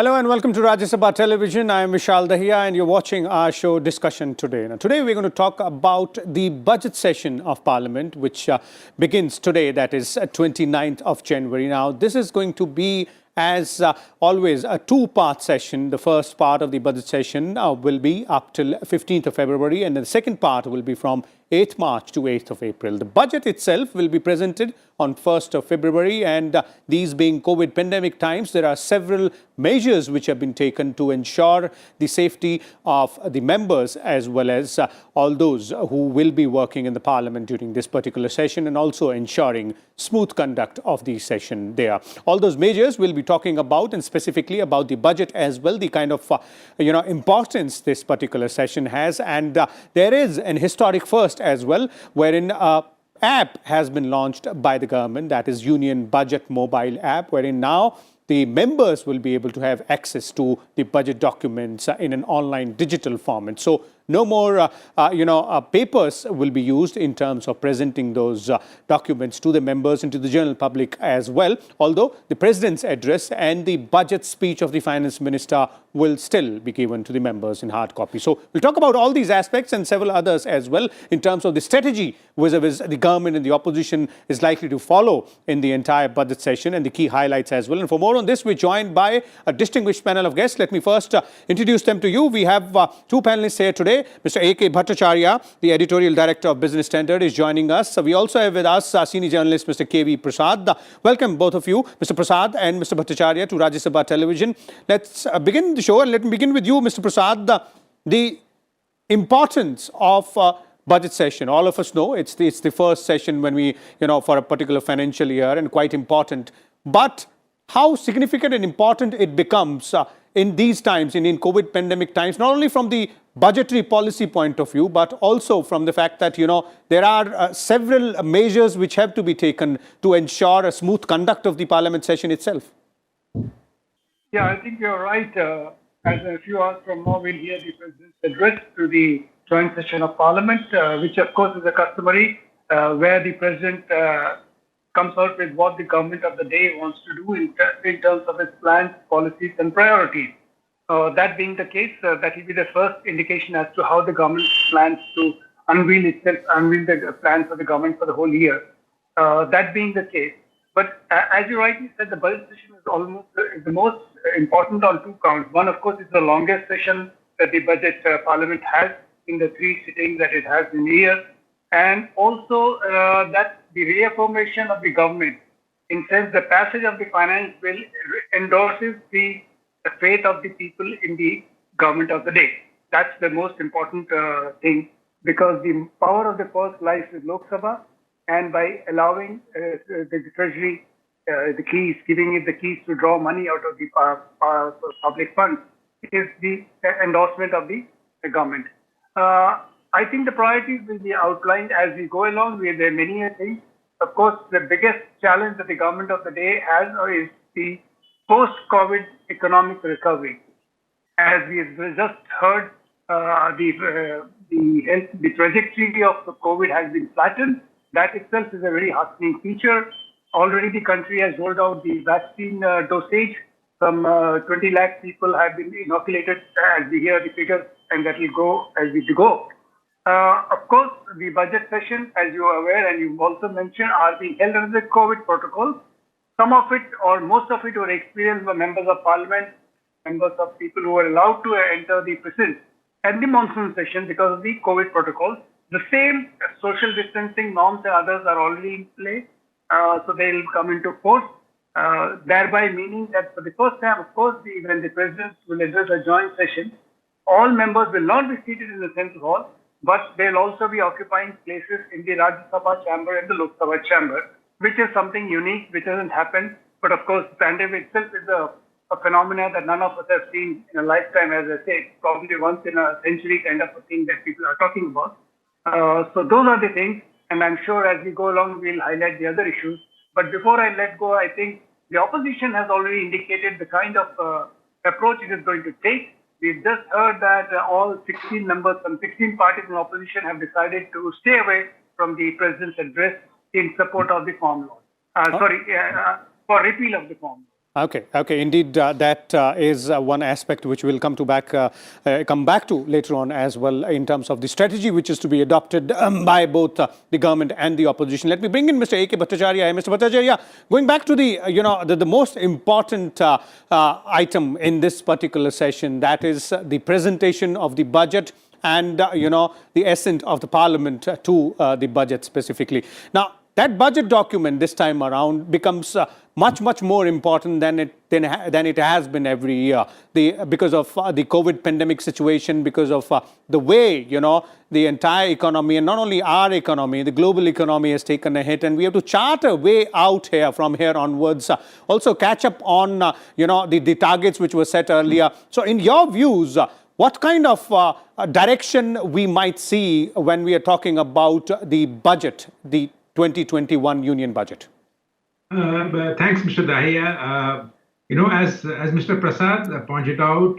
Hello and welcome to Rajya Sabha Television. I am Vishal Dhaiya and you're watching our show Discussion Today. Now, today we're going to talk about the budget session of Parliament, which begins today, that is 29th of January. Now, this is going to be, as always, a two-part session. The first part of the budget session will be up till 15th of February, and the second part will be from 8th March to 8th of April. The budget itself will be presented on 1st of February, and these being COVID pandemic times, there are several measures which have been taken to ensure the safety of the members as well as all those who will be working in the Parliament during this particular session, and also ensuring smooth conduct of the session there. All those measures we'll be talking about, and specifically about the budget as well, the kind of importance this particular session has. And there is an historic first as well, wherein app has been launched by the government, that is Union Budget mobile app, wherein now the members will be able to have access to the budget documents in an online digital format. So no more, papers will be used in terms of presenting those documents to the members and to the general public as well. Although the President's address and the budget speech of the Finance Minister will still be given to the members in hard copy. So we'll talk about all these aspects and several others as well in terms of the strategy vis-a-vis the government and the opposition is likely to follow in the entire budget session, and the key highlights as well. And for more on this, we're joined by a distinguished panel of guests. Let me first introduce them to you. We have two panelists here today. Mr. A.K. Bhattacharya, the Editorial Director of Business Standard, is joining us. We also have with us senior journalist Mr. K.V. Prasad. Welcome, both of you, Mr. Prasad and Mr. Bhattacharya, to Rajya Sabha Television. Let's begin the show, and let me begin with you, Mr. Prasad. The importance of budget session. All of us know it's the first session when we, for a particular financial year, and quite important. But how significant and important it becomes in these times, in COVID pandemic times, not only from the budgetary policy point of view, but also from the fact that, there are several measures which have to be taken to ensure a smooth conduct of the Parliament session itself. Yeah, I think you're right. As a few hours from now, we'll hear the President's address to the joint session of Parliament, which of course is a customary, where the President comes out with what the government of the day wants to do in terms of its plans, policies and priorities. That being the case, that will be the first indication as to how the government plans to unveil the plans for the government for the whole year. That being the case. But as you rightly said, the budget session is the most important on two counts. One, of course, is the longest session that the budget Parliament has in the three sittings that it has in a year. And also that the reaffirmation of the government, in sense the passage of the finance bill endorses the faith of the people in the government of the day. That's the most important thing, because the power of the purse lies with Lok Sabha, and by allowing the Treasury the keys, giving it the keys to draw money out of the public funds, is the endorsement of the government. I think the priorities will be outlined as we go along. There are many things. Of course, the biggest challenge that the government of the day has is the post-COVID economic recovery. As we have just heard, the trajectory of the COVID has been flattened. That itself is a very heartening feature. Already the country has rolled out the vaccine dosage. Some 20 lakh people have been inoculated, as we hear the figures, and that will go as we go. Of course, the budget session, as you are aware and you also mentioned, are being held under the COVID protocol. Some of it, or most of it, were experienced by members of Parliament, members of people who were allowed to enter the prison and the monsoon session because of the COVID protocol. The same social distancing norms and others are already in place, so they will come into force, thereby meaning that for the first time, of course, when the President will address a joint session, all members will not be seated in the central hall, but they'll also be occupying places in the Rajya Sabha chamber and the Lok Sabha chamber, which is something unique, which hasn't happened. But of course, the pandemic itself is a phenomenon that none of us have seen in a lifetime, as I say, probably once in a century kind of a thing that people are talking about. So those are the things, and I'm sure as we go along, we'll highlight the other issues. But before I let go, I think the opposition has already indicated the kind of approach it is going to take. We've just heard that all 16 members from 16 parties in opposition have decided to stay away from the President's address in support of the farm law. For repeal of the farm law. Okay. Indeed, that is one aspect which we'll come back to later on as well in terms of the strategy which is to be adopted by both the government and the opposition. Let me bring in Mr. A.K. Bhattacharya. Mr. Bhattacharya, going back to the most important item in this particular session, that is the presentation of the budget and the assent of the Parliament to the budget specifically. Now, that budget document this time around becomes much more important than it has been every year. Because of the COVID pandemic situation, because of the way the entire economy, and not only our economy, the global economy has taken a hit, and we have to chart a way out here from here onwards. Also catch up on the targets which were set earlier. So, in your views, what kind of direction we might see when we are talking about the budget, the 2021 Union Budget? Thanks, Mr. Dhaiya. As Mr. Prasad pointed out,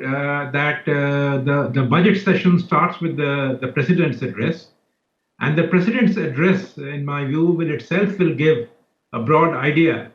that the budget session starts with the President's address. And the President's address, in my view, will give a broad idea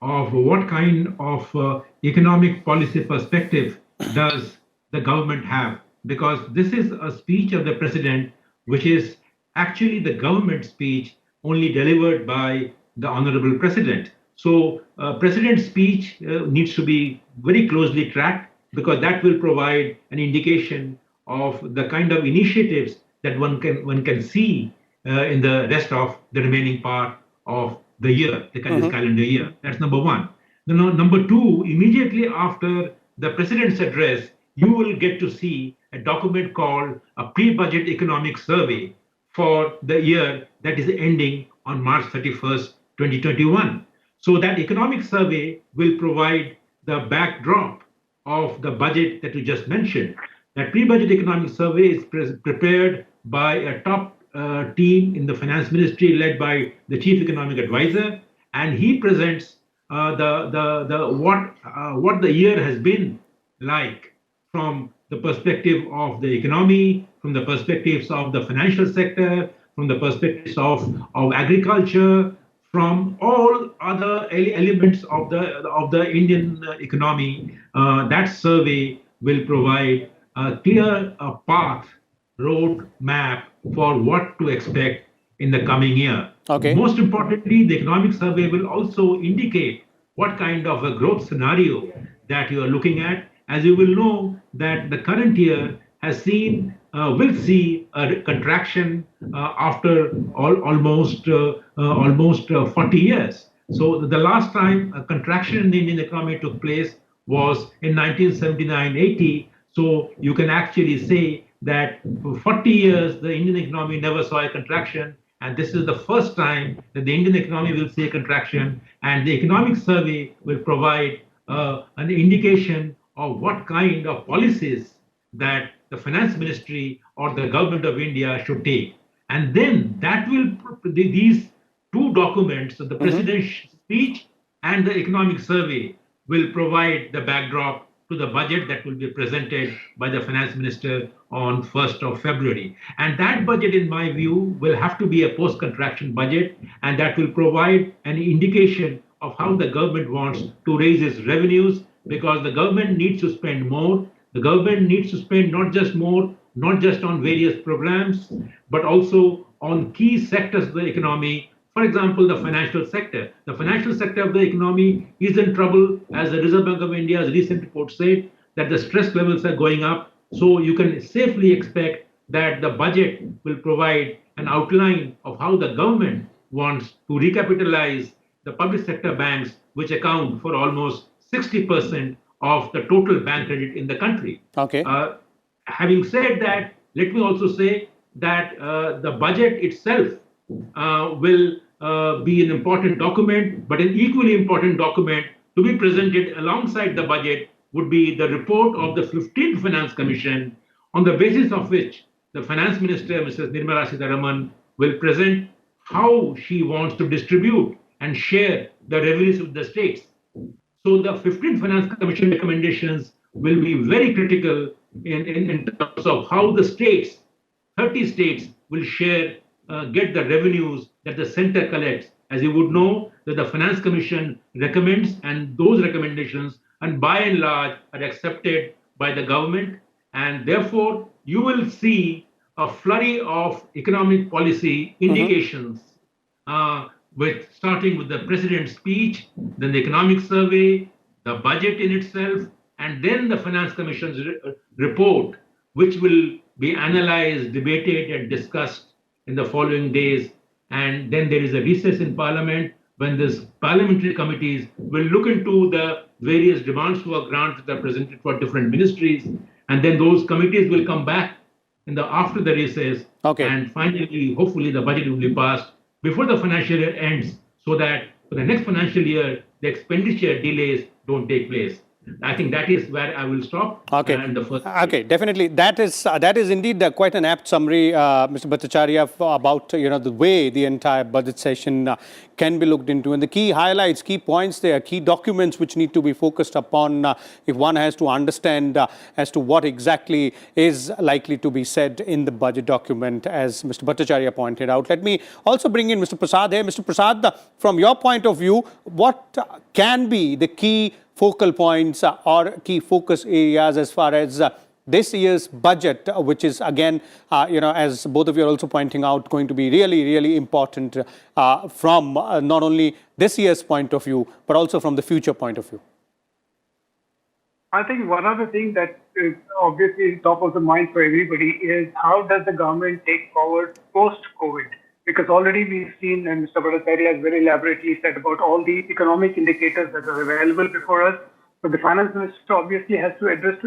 of what kind of economic policy perspective does the government have. Because this is a speech of the President, which is actually the government speech only delivered by the Honorable President. So President's speech needs to be very closely tracked, because that will provide an indication of the kind of initiatives that one can see in the rest of the remaining part of the year, this calendar year. That's number one. Number two, immediately after the President's address, you will get to see a document called a pre-budget economic survey for the year that is ending on March 31st, 2021. So that economic survey will provide the backdrop of the budget that you just mentioned. That pre-budget economic survey is prepared by a top team in the Finance Ministry led by the Chief Economic Advisor, and he presents what the year has been like from the perspective of the economy, from the perspectives of the financial sector, from the perspectives of agriculture, from all other elements of the Indian economy. That survey will provide a clear path, road map for what to expect in the coming year. Okay. Most importantly, the economic survey will also indicate what kind of a growth scenario that you are looking at. As you will know, that the current year will see a contraction after almost 40 years. So the last time a contraction in the Indian economy took place was in 1979-80. So you can actually say that for 40 years, the Indian economy never saw a contraction. And this is the first time that the Indian economy will see a contraction. And the economic survey will provide an indication of what kind of policies that the Finance Ministry or the Government of India should take. And then that will, these two documents, the President's speech and the economic survey, will provide the backdrop to the budget that will be presented by the Finance Minister on 1st of February. And that budget, in my view, will have to be a post-contraction budget, and that will provide an indication of how the government wants to raise its revenues, because the government needs to spend more. The government needs to spend not just on various programs, but also on key sectors of the economy. For example, the financial sector. The financial sector of the economy is in trouble, as the Reserve Bank of India's recent report said, that the stress levels are going up. So you can safely expect that the budget will provide an outline of how the government wants to recapitalize the public sector banks, which account for almost 60% of the total bank credit in the country. Okay. Having said that, let me also say that the budget itself will be an important document, but an equally important document to be presented alongside the budget would be the report of the 15th Finance Commission, on the basis of which the Finance Minister, Mrs. Nirmala Sitharaman, will present how she wants to distribute and share the revenues with the states. So the 15th Finance Commission recommendations will be very critical in terms of how the states, 30 states, will share, get the revenues that the center collects As you would know, that the Finance Commission recommends, and those recommendations, and by and large, are accepted by the government. And therefore, you will see a flurry of economic policy indications, with starting with the president's speech, then the economic survey, the budget in itself, and then the Finance Commission's report, which will be analyzed, debated, and discussed in the following days. And then there is a recess in Parliament when this parliamentary committees will look into the various demands for grants that are presented for different ministries. And then those committees will come back in the after the recess. Okay. And finally, hopefully, the budget will be passed before the financial year ends, so that for the next financial year, the expenditure delays don't take place. I think that is where I will stop. Okay. And the first Okay, definitely. That is indeed quite an apt summary, Mr. Bhattacharya, about the way the entire budget session can be looked into, and the key highlights, key points there, key documents which need to be focused upon if one has to understand as to what exactly is likely to be said in the budget document, as Mr. Bhattacharya pointed out. Let me also bring in Mr. Prasad here. Mr. Prasad, from your point of view, what can be the key focal points or key focus areas as far as this year's budget, which is again, as both of you are also pointing out, going to be really, really important from not only this year's point of view, but also from the future point of view? I think one of the things that is obviously top of the mind for everybody is how does the government take forward post-COVID? Because already we've seen, and Mr. Bhattacharya has very elaborately said about all the economic indicators that are available before us. So the finance minister obviously has to address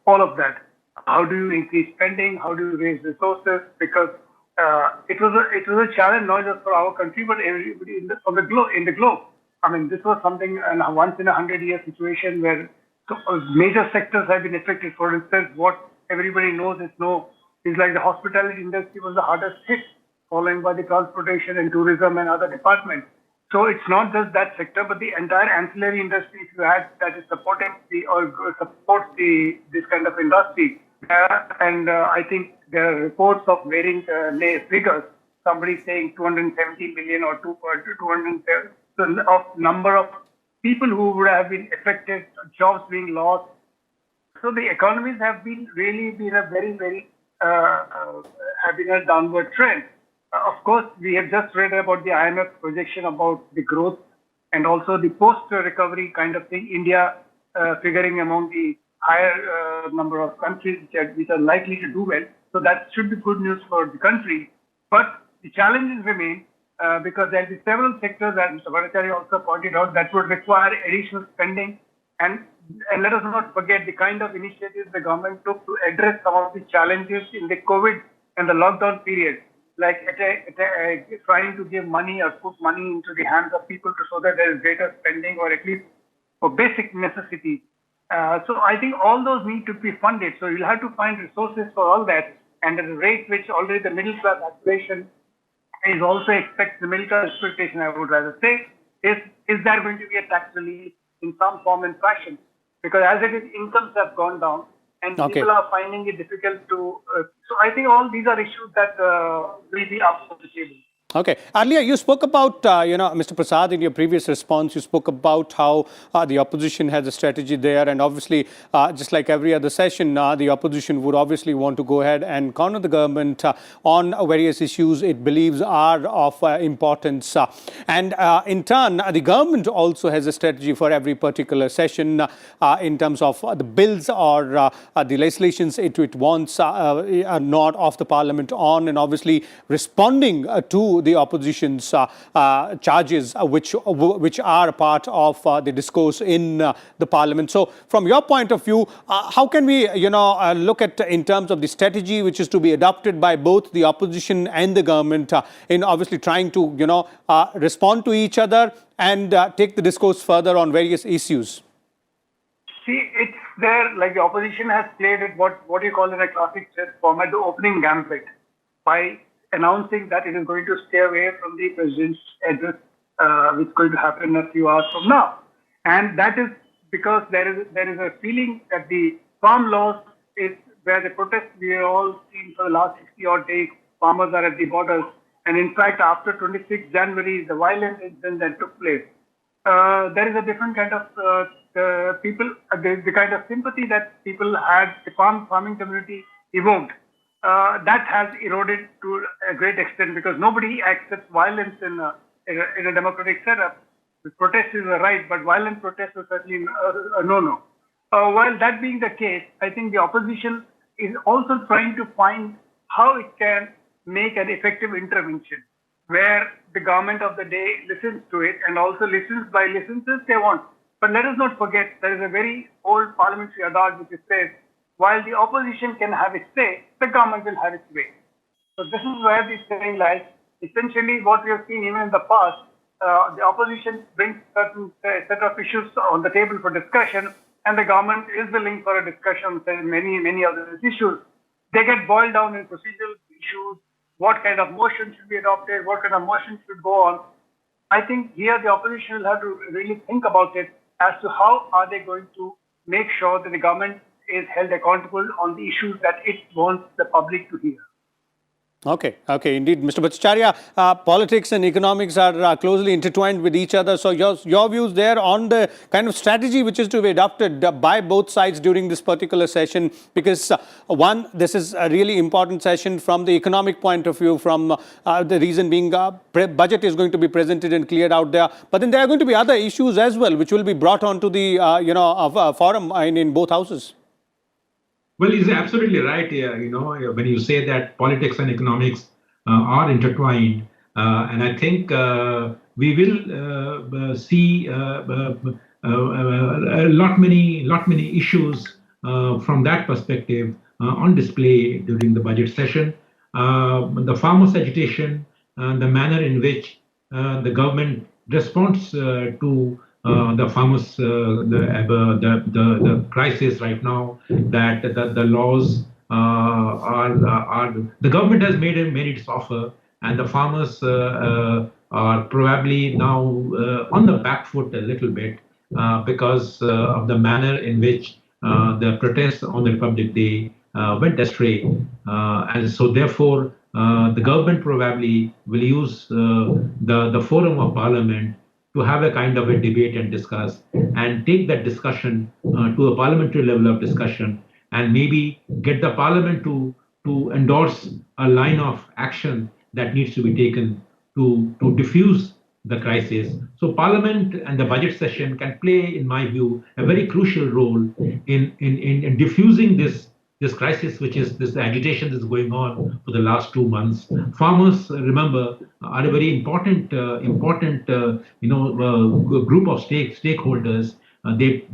all of that. How do you increase spending? How do you raise resources? Because it was a challenge not just for our country but everybody in the globe. I mean, this was something a once in a 100-year situation where major sectors have been affected. For instance, what everybody knows is like the hospitality industry was the hardest hit, following by the transportation and tourism and other departments. So it's not just that sector, but the entire ancillary industry, if you had, that is supporting supports this kind of industry. I think there are reports of varying figures. Somebody saying 270 million or 207 of number of people who would have been affected, jobs being lost. So the economies have been a very have been a downward trend. Of course, we have just read about the IMF projection about the growth and also the post-recovery kind of thing. India figuring among the higher number of countries which are likely to do well. So that should be good news for the country. But the challenges remain because there will be several sectors, as Mr. Bhattacharya also pointed out, that would require additional spending. And let us not forget the kind of initiatives the government took to address some of the challenges in the COVID and the lockdown period, like trying to give money or put money into the hands of people so that there is greater spending or at least for basic necessities. So I think all those need to be funded. So you'll have to find resources for all that. And at the rate which already the middle class aspiration is also the middle class expectation, I would rather say, is there going to be a tax relief in some form and fashion? Because as it is, incomes have gone down and people are finding it difficult to. So I think all these are issues that will be up on the table. Okay. Earlier, you spoke about, Mr. Prasad, in your previous response, you spoke about how the opposition has a strategy there. And obviously, just like every other session, the opposition would obviously want to go ahead and corner the government on various issues it believes are of importance. And in turn, the government also has a strategy for every particular session in terms of the bills or the legislations it wants a nod of the parliament on, and obviously responding to the opposition's charges, which are part of the discourse in the parliament. So, from your point of view, how can we, look at in terms of the strategy which is to be adopted by both the opposition and the government in obviously trying to, respond to each other and take the discourse further on various issues? See, it's there, like the opposition has played it, what you call in a classic chess format, the opening gambit, by announcing that it is going to stay away from the president's address, which is going to happen a few hours from now. And that is because there is a feeling that the farm laws is where the protests we have all seen for the last 60 odd days, farmers are at the borders And in fact, after 26 January, the violent incident that took place, there is a different kind of people, the kind of sympathy that people had, the farming community evoked. That has eroded to a great extent because nobody accepts violence in a democratic setup. The protest is a right, but violent protest is certainly a no-no. While that being the case, I think the opposition is also trying to find how it can make an effective intervention where the government of the day listens to it and also listens as they want. But let us not forget, there is a very old parliamentary adage which says, while the opposition can have its say, the government will have its way. So this is where the saying lies. Essentially, what we have seen even in the past, the opposition brings certain set of issues on the table for discussion, and the government is willing for a discussion on many of these issues. They get boiled down in procedural issues, what kind of motion should be adopted, what kind of motion should go on. I think here the opposition will have to really think about it as to how are they going to make sure that the government is held accountable on the issues that it wants the public to hear. Okay, indeed. Mr. Bhattacharya, politics and economics are closely intertwined with each other. So your views there on the kind of strategy which is to be adopted by both sides during this particular session, because one, this is a really important session from the economic point of view, from the reason being budget is going to be presented and cleared out there. But then there are going to be other issues as well, which will be brought onto the forum in both houses. Well, he's absolutely right. When you say that politics and economics are intertwined, and I think we will see a lot many issues from that perspective on display during the budget session. The farmers' agitation, the manner in which the government responds to the farmers, the crisis right now, that the laws are the government has made its offer, and the farmers are probably now on the back foot a little bit because of the manner in which the protests on the Republic Day went astray, and so therefore the government probably will use the forum of Parliament to have a kind of a debate and discuss and take that discussion to a parliamentary level of discussion, and maybe get the parliament to endorse a line of action that needs to be taken to diffuse the crisis. So parliament and the budget session can play, in my view, a very crucial role in diffusing this crisis, which is this agitation that's going on for the last 2 months. Farmers, remember, are a very important group of stakeholders. They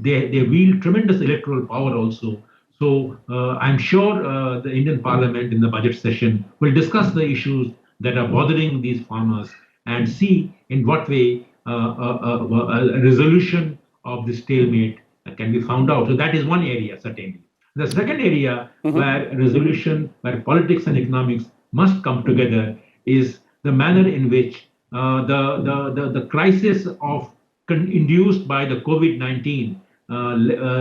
wield tremendous electoral power also. So I'm sure the Indian Parliament in the budget session will discuss the issues that are bothering these farmers and see in what way a resolution of this stalemate can be found out. So that is one area, certainly. The second area where politics and economics must come together is the manner in which the crisis induced by the COVID-19,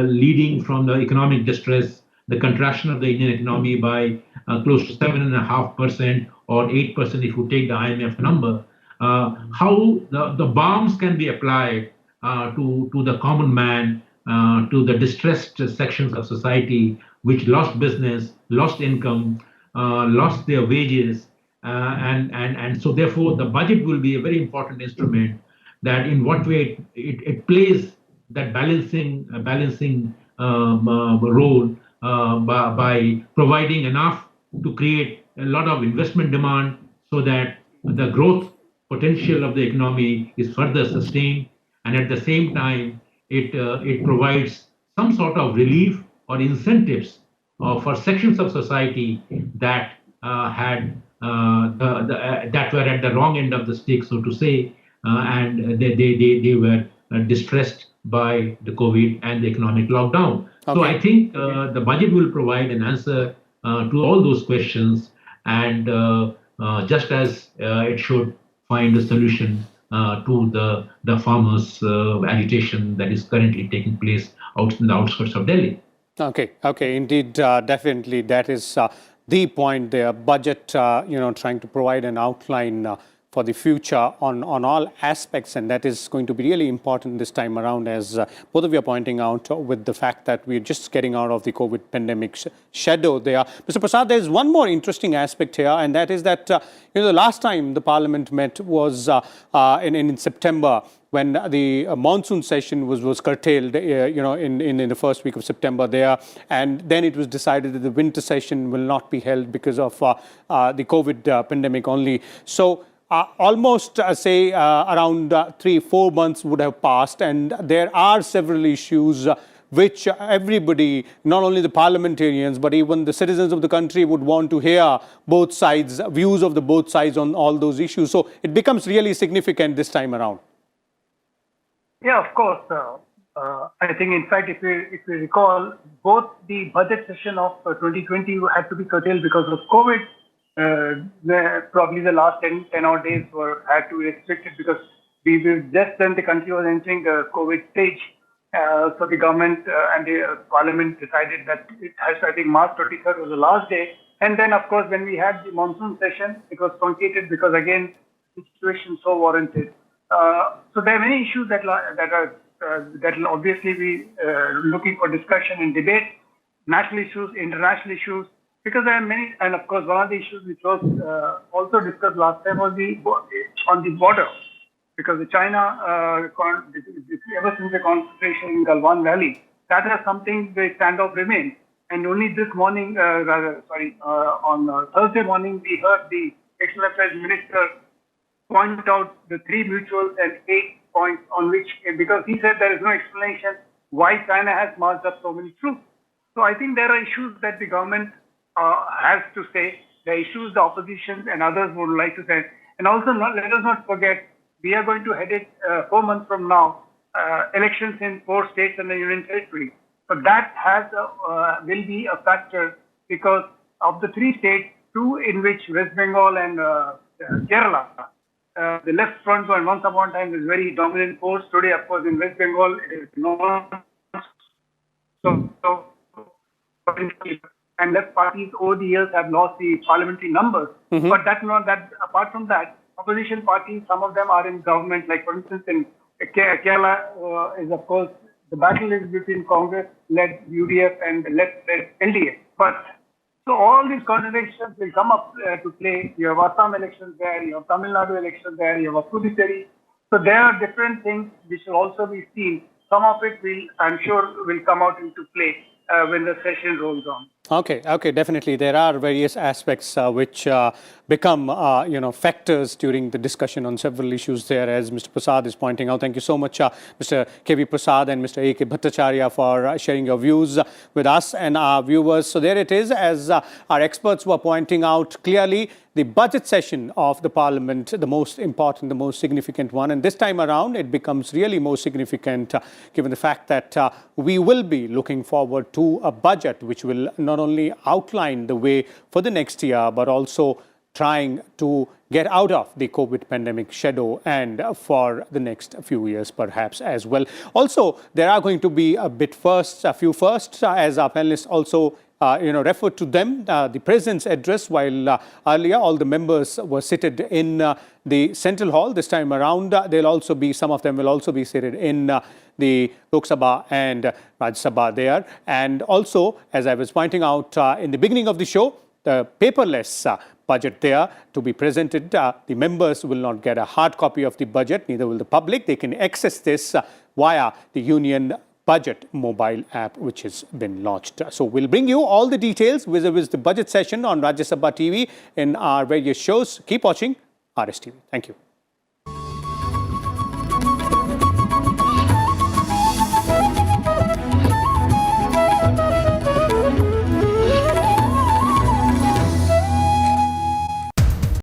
leading from the economic distress, the contraction of the Indian economy by close to 7.5% or 8% if you take the IMF number, how the bombs can be applied to the common man, to the distressed sections of society which lost business, lost income, lost their wages, and so therefore the budget will be a very important instrument that in what way it plays that balancing role by providing enough to create a lot of investment demand so that the growth potential of the economy is further sustained, and at the same time it provides some sort of relief or incentives for sections of society that that were at the wrong end of the stick, so to say, and they were distressed by the COVID and the economic lockdown. Okay. So I think the budget will provide an answer to all those questions, and just as it should find a solution to the farmers' agitation that is currently taking place out in the outskirts of Delhi. Okay, indeed, definitely. That is the point there, budget, trying to provide an outline for the future on all aspects, and that is going to be really important this time around, as both of you are pointing out, with the fact that we're just getting out of the COVID pandemic shadow there. Mr. Prasad, there's one more interesting aspect here, and that is that the last time the Parliament met was in September, when the monsoon session was curtailed, in the first week of September there, and then it was decided that the winter session will not be held because of the COVID pandemic only. So almost, around 3-4 months would have passed, and there are several issues which everybody, not only the parliamentarians, but even the citizens of the country would want to hear both sides, views of the both sides on all those issues. So it becomes really significant this time around. Yeah, of course. I think, in fact, if you recall, both the budget session of 2020 had to be curtailed because of COVID. Probably the last 10 odd days had to be restricted because just then the country was entering the COVID stage. So the government and the Parliament decided that it has to, I think March 23rd was the last day. And then, of course, when we had the monsoon session, it was truncated because, again, the situation so warranted. So there are many issues that will obviously be looking for discussion and debate, national issues, international issues, because there are many, and of course one of the issues which was also discussed last time was on the border, because the China, ever since the concentration in Galwan Valley, that has something, the standoff remains. And only this morning, on Thursday morning, we heard the External Affairs Minister point out the 3 mutuals and 8 points on which, because he said there is no explanation why China has marched up so many troops. So I think there are issues that the government has to say, the issues the opposition and others would like to say. And also, let us not forget, we are going to head it 4 months from now, elections in 4 states and the Union Territory. So that will be a factor, because of the 3 states, 2 in which West Bengal and Kerala, the left front one once upon a time was very dominant force. Today, of course, in West Bengal, it is not. And left parties over the years have lost the parliamentary numbers. Mm-hmm. But apart from that, opposition parties, some of them are in government. Like, for instance, in Kerala is, of course, the battle is between Congress-led UDF and left-led LDF. But so all these contradictions will come up to play. You have Assam elections there, you have Tamil Nadu elections there, you have Puducherry. So there are different things which will also be seen. Some of it I'm sure, will come out into play when the session rolls on. Okay, definitely. There are various aspects which become, factors during the discussion on several issues there, as Mr. Prasad is pointing out. Thank you so much, Mr. K.V. Prasad and Mr. A.K. Bhattacharya, for sharing your views with us and our viewers. So there it is, as our experts were pointing out clearly, the budget session of the Parliament, the most important, the most significant one. And this time around, it becomes really more significant, given the fact that we will be looking forward to a budget which will not only outline the way for the next year, but also trying to get out of the COVID pandemic shadow and for the next few years perhaps as well. Also, there are going to be a few firsts, as our panelists also referred to them, the President's address, while earlier all the members were seated in the Central Hall. This time around, some of them will also be seated in the Lok Sabha and Rajya Sabha there. And also, as I was pointing out in the beginning of the show, the paperless budget there to be presented. The members will not get a hard copy of the budget, neither will the public. They can access this via the Union Budget mobile app, which has been launched. So we'll bring you all the details vis-a-vis the budget session on Rajya Sabha TV in our various shows. Keep watching RSTV. Thank you.